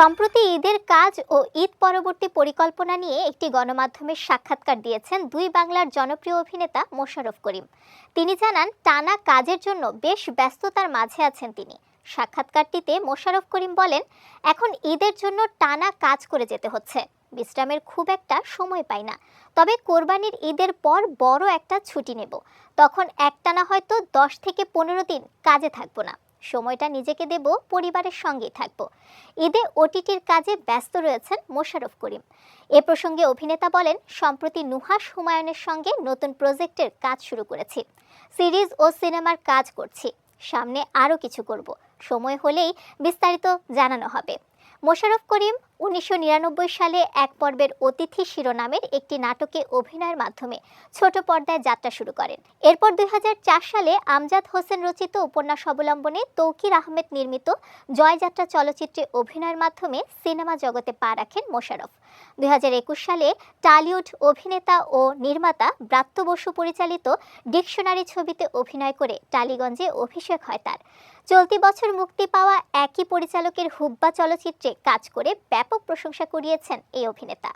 সম্প্রতি ঈদের কাজ ও ঈদ পরবর্তী পরিকল্পনা নিয়ে একটি গণমাধ্যমের সাক্ষাৎকার দিয়েছেন দুই বাংলার জনপ্রিয় অভিনেতা মোশাররফ করিম। তিনি জানান, টানা কাজের জন্য বেশ ব্যস্ততার মাঝে আছেন তিনি। সাক্ষাৎকারটিতে মোশাররফ করিম বলেন, এখন ঈদের জন্য টানা কাজ করে যেতে হচ্ছে, বিশ্রামের খুব একটা সময় পাই না। তবে কোরবানির ঈদের পর বড় একটা ছুটি নেব, তখন একটানা হয়তো 10 থেকে 15 দিন কাজে থাকবো না। সময়টা নিজেকে দেব, পরিবারের সঙ্গেই থাকবো। ঈদে ওটিটির কাজে ব্যস্ত রয়েছেন মোশাররফ করিম। এ প্রসঙ্গে অভিনেতা বলেন, সম্প্রতি নুহাস হুমায়ুনের সঙ্গে নতুন প্রজেক্টের কাজ শুরু করেছি। সিরিজ ও সিনেমার কাজ করছি, সামনে আরও কিছু করব, সময় হলেই বিস্তারিত জানানো হবে। মোশাররফ করিম 1999 সালে এক পর্বের অতিথি শিরোনামের একটি নাটকে অভিনয়ের মাধ্যমে ছোট পর্দায় যাত্রা শুরু করেন। এরপর 2004 সালে আমজাদ হোসেন রচিত উপন্যাস অবলম্বনে তৌকির আহমেদ নির্মিত জয়যাত্রা চলচ্চিত্রে অভিনয়ের মাধ্যমে সিনেমা জগতে পা রাখেন মোশাররফ। 2021 সালে টালিউড অভিনেতা ও নির্মাতা ব্রাত্য বসু পরিচালিত ডিকশনারি ছবিতে অভিনয় করে টালিগঞ্জে অভিষেক হয় তার। চলতি বছর মুক্তি পাওয়া একই পরিচালকের হুব্বা চলচ্চিত্রে কাজ করে ব্যাপক প্রশংসা কুড়িয়েছেন এই অভিনেতা।